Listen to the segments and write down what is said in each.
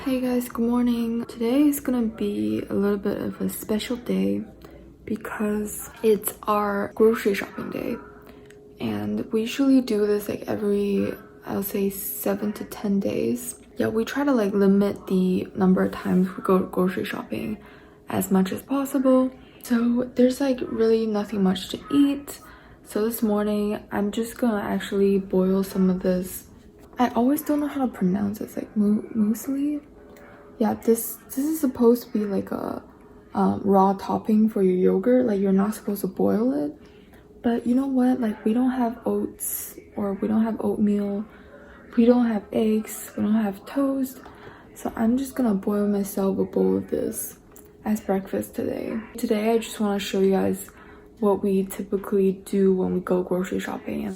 Hey guys, good morning. Today is gonna be a little bit of a special day because it's our grocery shopping day, and we usually do this like every, I'll say 7 to 10 days. Yeah, we try to like limit the number of times we go grocery shopping as much as possible. So there's like really nothing much to eat. So this morning I'm just gonna actually boil some of this. I always don't know how to pronounce it. It's like muesli. Yeah, this is supposed to be like a raw topping for your yogurt. Like, you're not supposed to boil it. But you know what? Like, we don't have oats, or we don't have oatmeal. We don't have eggs. We don't have toast. So I'm just gonna boil myself a bowl of this as breakfast today. Today I just want to show you guys what we typically do when we go grocery shopping.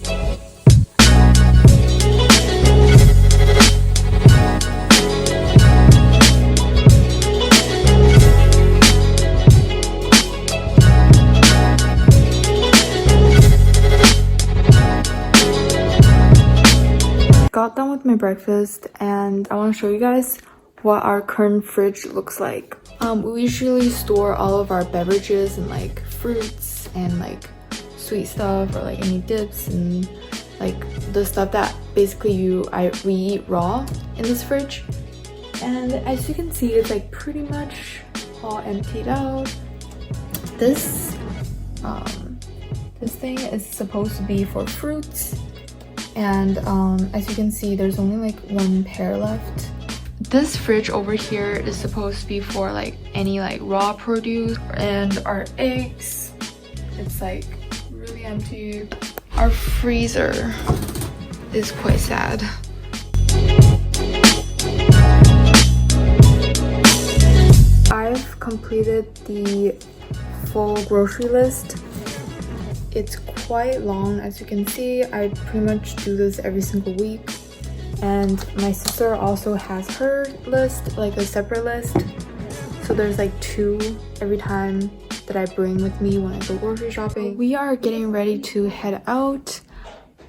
Got done with my breakfast and I want to show you guys what our current fridge looks like. We usually store all of our beverages and like fruits and like sweet stuff, or like any dips and like the stuff that basically we eat raw in this fridge. And as you can see, it's like pretty much all emptied out. This thing is supposed to be for fruits. And as you can see, there's only like one pair left. This fridge over here is supposed to be for like any like raw produce, and our eggs, it's like really empty. Our freezer is quite sad. I've completed the full grocery list. It's quite long, as you can see. I pretty much do this every single week, and my sister also has her list, like a separate list. So there's like 2 every time that I bring with me when I go grocery shopping. We are getting ready to head out,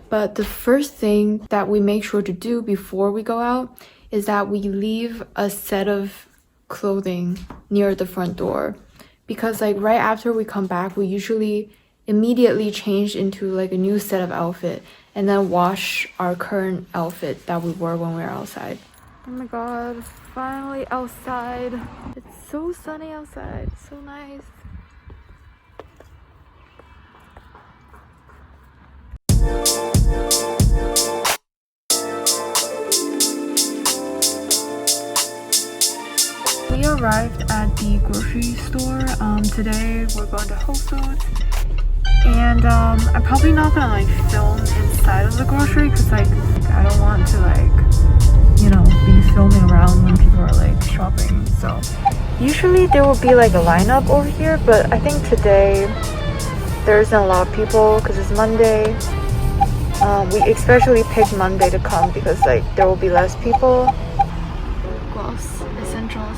but the first thing that we make sure to do before we go out is that we leave a set of clothing near the front door, because like right after we come back, we usually immediately change into like a new set of outfit and then wash our current outfit that we wore when we were outside. Oh my god, finally outside. It's so sunny outside, so nice. We arrived at the grocery store. Today we're going to Whole Foods. And I'm probably not gonna like film inside of the grocery, because like I don't want to like, you know, be filming around when people are like shopping. So usually there will be like a lineup over here, but I think today there isn't a lot of people because it's Monday. We especially picked Monday to come because like there will be less people. Gloves, essentials.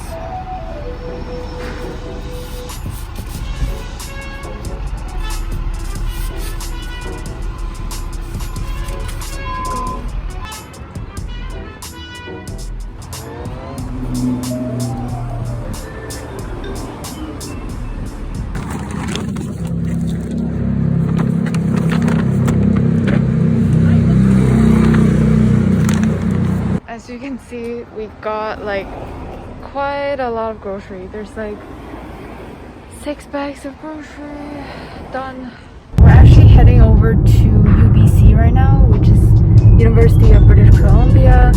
As you can see, we got like quite a lot of grocery. There's like 6 bags of grocery done. We're actually heading over to UBC right now, which is University of British Columbia,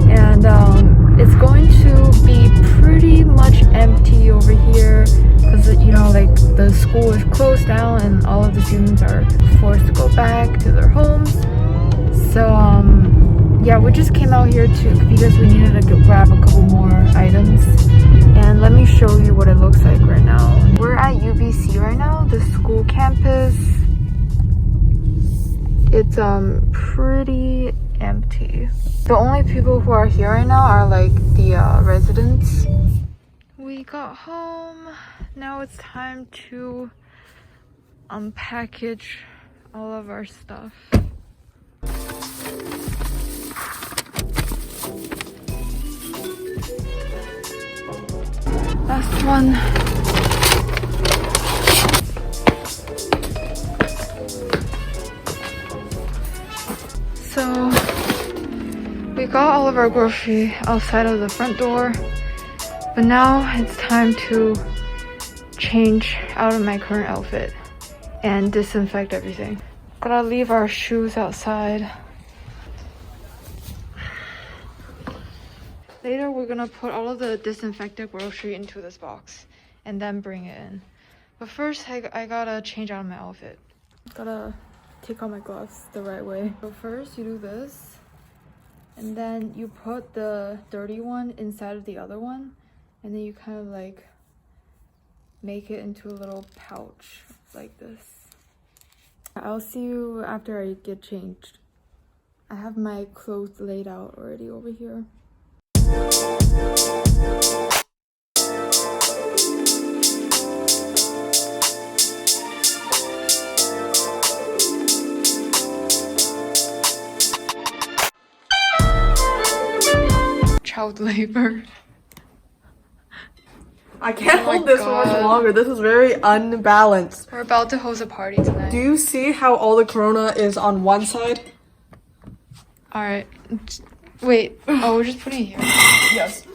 and it's going to be pretty much empty over here because, you know, like the school is closed down and all of the students are forced to go back to their homes. So yeah, we just came out here because we needed to grab a couple more items. And let me show you what it looks like right now. We're at UBC right now, the school campus. It's pretty empty. The only people who are here right now are like the residents. We got home. Now it's time to unpackage all of our stuff. Last one. So we got all of our grocery outside of the front door, but now it's time to change out of my current outfit and disinfect everything. Gotta leave our shoes outside. Later we're gonna put all of the disinfected grocery into this box and then bring it in. But first I gotta change out of my outfit. Gotta take off my gloves the right way. So first you do this, and then you put the dirty one inside of the other one, and then you kind of like make it into a little pouch like this. I'll see you after I get changed. I have my clothes laid out already over here. Child labor. I can't hold this for much longer. This is very unbalanced. We're about to host a party tonight. Do you see how all the corona is on one side? Alright. Wait. Oh, we're just putting it here. Yes.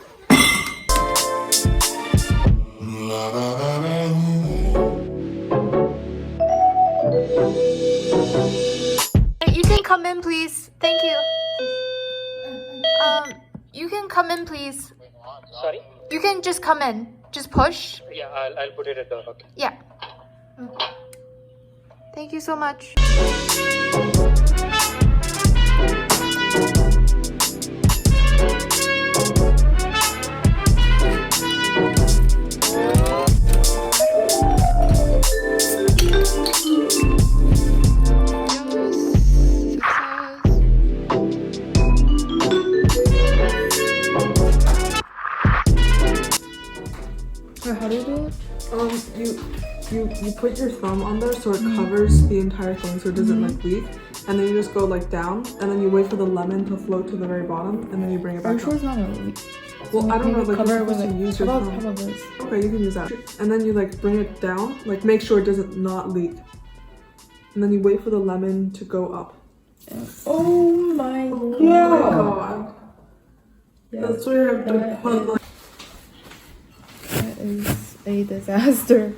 You can come in, please. Thank you. You can come in, please. Sorry? You can just come in. Just push. Yeah, I'll put it at the door. Okay. Yeah. Thank you so much. How do you do it? You put your thumb on there so it covers the entire thing so it doesn't like leak, and then you just go like down, and then you wait for the lemon to float to the very bottom, and then you bring it back Are you up. sure it's not gonna leak? Well, I don't know, like cover you're it with supposed to use how your about, thumb. how about this? Okay, you can use that. And then you like bring it down, like make sure it doesn't not leak. And then you wait for the lemon to go up. Oh my Oh my god. Yeah. That's where you have to put like... That is a disaster.